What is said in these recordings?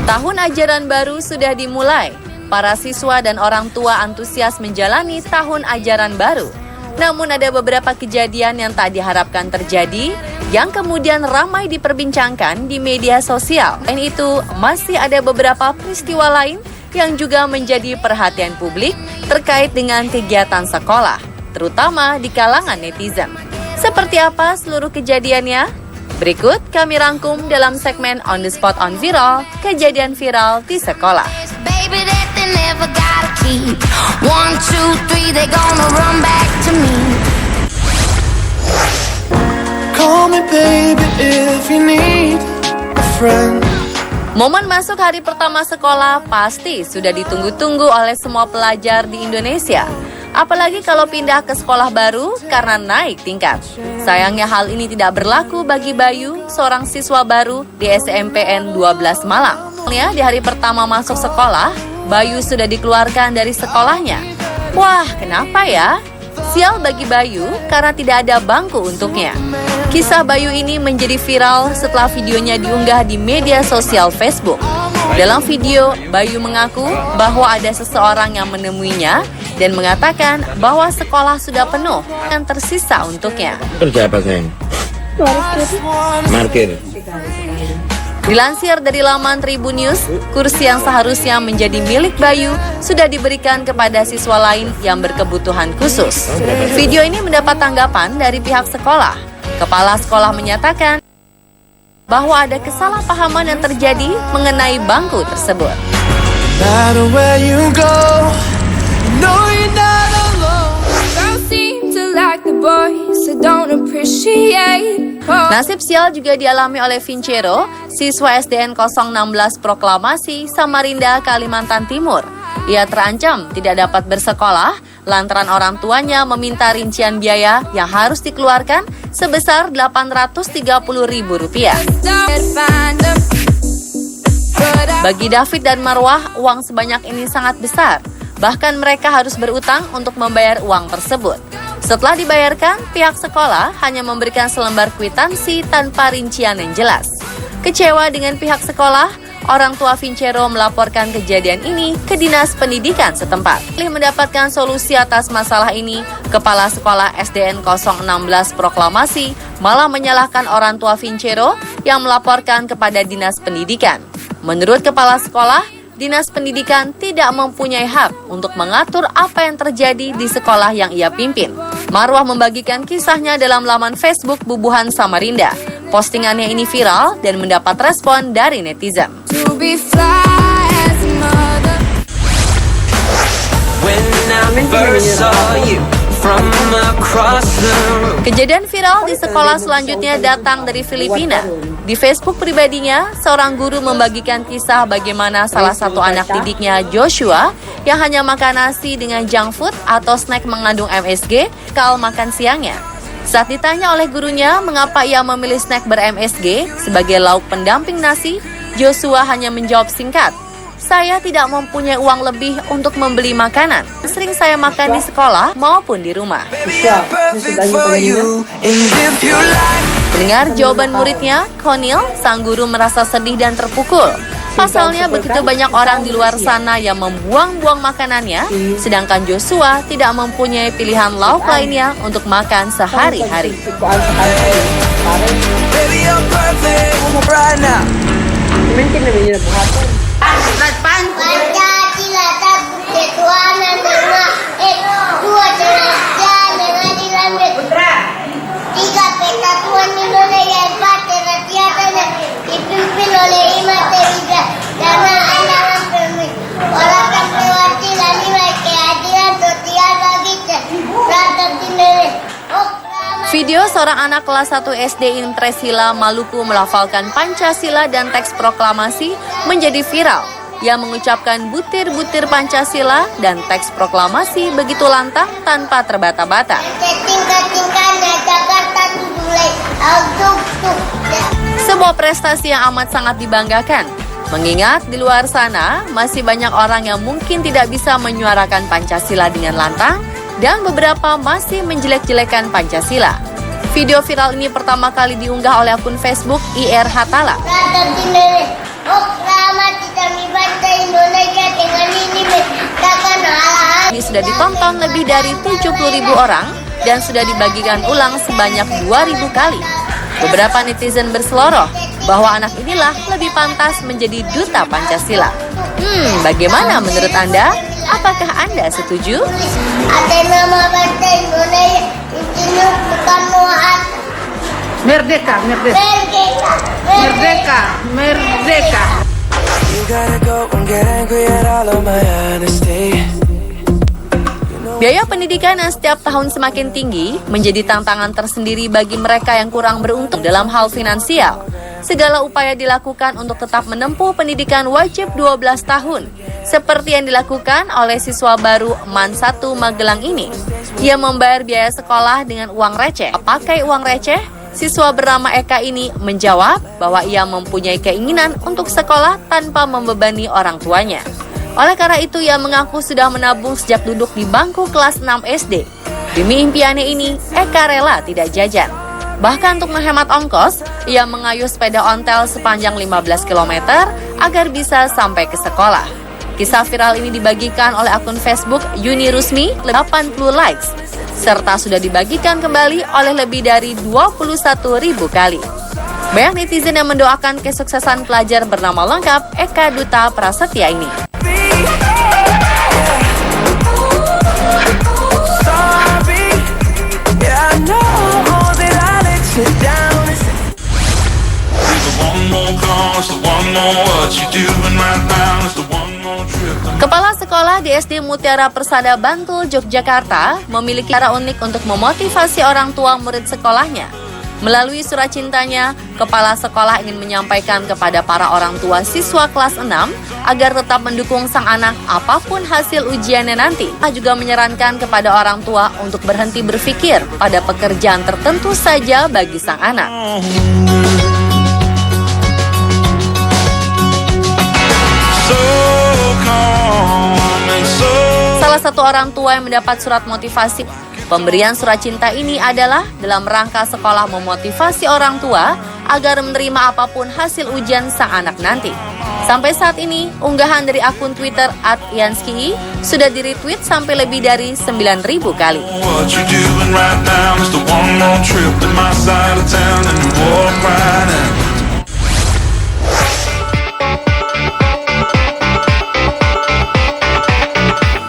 Tahun ajaran baru sudah dimulai. Para siswa dan orang tua antusias menjalani tahun ajaran baru. Namun ada beberapa kejadian yang tak diharapkan terjadi, yang kemudian ramai diperbincangkan di media sosial. Selain itu, masih ada beberapa peristiwa lain yang juga menjadi perhatian publik terkait dengan kegiatan sekolah, terutama di kalangan netizen. Seperti apa seluruh kejadiannya? Berikut kami rangkum dalam segmen On The Spot on Viral, kejadian viral di sekolah. Momen masuk hari pertama sekolah pasti sudah ditunggu-tunggu oleh semua pelajar di Indonesia. Apalagi kalau pindah ke sekolah baru karena naik tingkat. Sayangnya hal ini tidak berlaku bagi Bayu, seorang siswa baru di SMPN 12 Malang. Di hari pertama masuk sekolah, Bayu sudah dikeluarkan dari sekolahnya. Wah, kenapa ya? Sial bagi Bayu karena tidak ada bangku untuknya. Kisah Bayu ini menjadi viral setelah videonya diunggah di media sosial Facebook. Dalam video, Bayu mengaku bahwa ada seseorang yang menemuinya dan mengatakan bahwa sekolah sudah penuh dan tersisa untuknya. Kerja apa, sayang? Markir. Dilansir dari laman Tribun News, kursi yang seharusnya menjadi milik Bayu sudah diberikan kepada siswa lain yang berkebutuhan khusus. Video ini mendapat tanggapan dari pihak sekolah. Kepala sekolah menyatakan bahwa ada kesalahpahaman yang terjadi mengenai bangku tersebut. Nasib sial juga dialami oleh Vincero, siswa SDN 016 Proklamasi, Samarinda, Kalimantan Timur. Ia terancam tidak dapat bersekolah lantaran orang tuanya meminta rincian biaya yang harus dikeluarkan sebesar Rp830.000. Bagi David dan Marwah, uang sebanyak ini sangat besar. Bahkan mereka harus berutang untuk membayar uang tersebut. Setelah dibayarkan, pihak sekolah hanya memberikan selembar kwitansi tanpa rincian yang jelas. Kecewa dengan pihak sekolah, orang tua Vincero melaporkan kejadian ini ke Dinas Pendidikan setempat. Setelah mendapatkan solusi atas masalah ini, Kepala Sekolah SDN 016 Proklamasi malah menyalahkan orang tua Vincero yang melaporkan kepada Dinas Pendidikan. Menurut Kepala Sekolah, Dinas Pendidikan tidak mempunyai hak untuk mengatur apa yang terjadi di sekolah yang ia pimpin. Marwah membagikan kisahnya dalam laman Facebook Bubuhan Samarinda. Postingannya ini viral dan mendapat respon dari netizen. Kejadian viral di sekolah selanjutnya datang dari Filipina. Di Facebook pribadinya, seorang guru membagikan kisah bagaimana salah satu anak didiknya, Joshua, yang hanya makan nasi dengan junk food atau snack mengandung MSG, kal makan siangnya. Saat ditanya oleh gurunya mengapa ia memilih snack ber-MSG sebagai lauk pendamping nasi, Joshua hanya menjawab singkat, "Saya tidak mempunyai uang lebih untuk membeli makanan. Sering saya makan di sekolah maupun di rumah." Dengar jawaban muridnya, Konil, sang guru merasa sedih dan terpukul. Pasalnya begitu banyak orang di luar sana yang membuang-buang makanannya, sedangkan Joshua tidak mempunyai pilihan lauk lainnya untuk makan sehari-hari. Video seorang anak kelas 1 SD Intrasila Maluku melafalkan Pancasila dan teks proklamasi menjadi viral. Ia mengucapkan butir-butir Pancasila dan teks proklamasi begitu lantang tanpa terbata-bata. Sebuah prestasi yang amat sangat dibanggakan. Mengingat di luar sana masih banyak orang yang mungkin tidak bisa menyuarakan Pancasila dengan lantang dan beberapa masih menjelek-jelekan Pancasila. Video viral ini pertama kali diunggah oleh akun Facebook IR Hatala. sudah ditonton lebih dari 70.000 orang dan sudah dibagikan ulang sebanyak 2.000 kali. Beberapa netizen berseloroh bahwa anak inilah lebih pantas menjadi duta Pancasila. Bagaimana menurut Anda? Apakah Anda setuju? Ada nama partai Indonesia, itu bukan muat. Merdeka, merdeka, merdeka, merdeka. Biaya pendidikan yang setiap tahun semakin tinggi menjadi tantangan tersendiri bagi mereka yang kurang beruntung dalam hal finansial. Segala upaya dilakukan untuk tetap menempuh pendidikan wajib 12 tahun, seperti yang dilakukan oleh siswa baru MAN 1 Magelang ini. Ia membayar biaya sekolah dengan uang receh. Pakai uang receh? Siswa bernama Eka ini menjawab bahwa ia mempunyai keinginan untuk sekolah tanpa membebani orang tuanya. Oleh karena itu, ia mengaku sudah menabung sejak duduk di bangku kelas 6 SD. Demi impiannya ini, Eka rela tidak jajan. Bahkan untuk menghemat ongkos, ia mengayuh sepeda ontel sepanjang 15 km agar bisa sampai ke sekolah. Kisah viral ini dibagikan oleh akun Facebook Yuni Rusmi 80 likes, serta sudah dibagikan kembali oleh lebih dari 21.000 kali. Banyak netizen yang mendoakan kesuksesan pelajar bernama lengkap Eka Duta Prasetya ini. Kepala sekolah di SD Mutiara Persada Bantul, Yogyakarta memiliki cara unik untuk memotivasi orang tua murid sekolahnya. Melalui surat cintanya, kepala sekolah ingin menyampaikan kepada para orang tua siswa kelas 6 agar tetap mendukung sang anak apapun hasil ujiannya nanti. Dia juga menyarankan kepada orang tua untuk berhenti berpikir pada pekerjaan tertentu saja bagi sang anak. Salah satu orang tua yang mendapat surat motivasi pemberian surat cinta ini adalah dalam rangka sekolah memotivasi orang tua agar menerima apapun hasil ujian sang anak nanti. Sampai saat ini, unggahan dari akun Twitter @yanski sudah di-retweet sampai lebih dari 9.000 kali.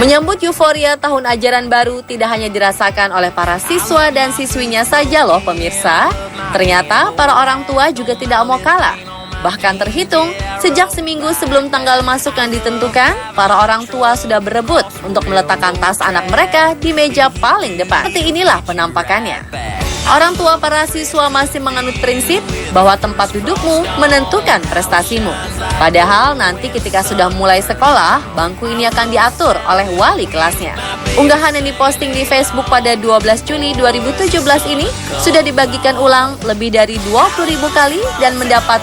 Menyambut euforia tahun ajaran baru tidak hanya dirasakan oleh para siswa dan siswinya saja loh pemirsa. Ternyata para orang tua juga tidak mau kalah. Bahkan terhitung, sejak seminggu sebelum tanggal masuk yang ditentukan, para orang tua sudah berebut untuk meletakkan tas anak mereka di meja paling depan. Seperti inilah penampakannya. Orang tua para siswa masih menganut prinsip bahwa tempat dudukmu menentukan prestasimu. Padahal nanti ketika sudah mulai sekolah, bangku ini akan diatur oleh wali kelasnya. Unggahan yang diposting di Facebook pada 12 Juli 2017 ini sudah dibagikan ulang lebih dari 20.000 kali dan mendapat.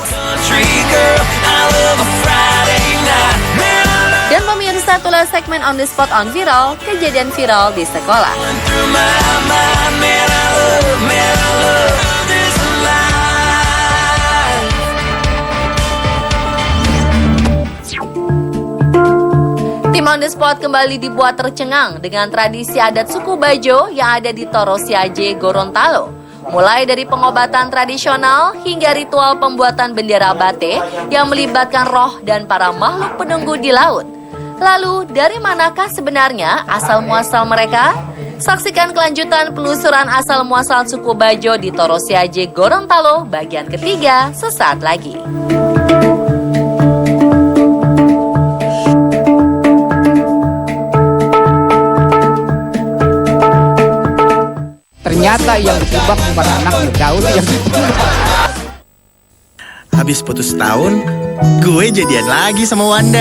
Dan pemirsa, itulah segmen On The Spot on Viral, kejadian viral di sekolah. Tim On The Spot kembali dibuat tercengang dengan tradisi adat suku Bajo yang ada di Torosiaje, Gorontalo. Mulai dari pengobatan tradisional hingga ritual pembuatan bendera bate yang melibatkan roh dan para makhluk penunggu di laut. Lalu, dari manakah sebenarnya asal-muasal mereka? Saksikan kelanjutan penelusuran asal-muasal suku Bajo di Torosiaje, Gorontalo bagian ketiga sesaat lagi. Ternyata yang dijebak bukan anaknya, Daud yang Habis putus tahun, gue jadian lagi sama Wanda.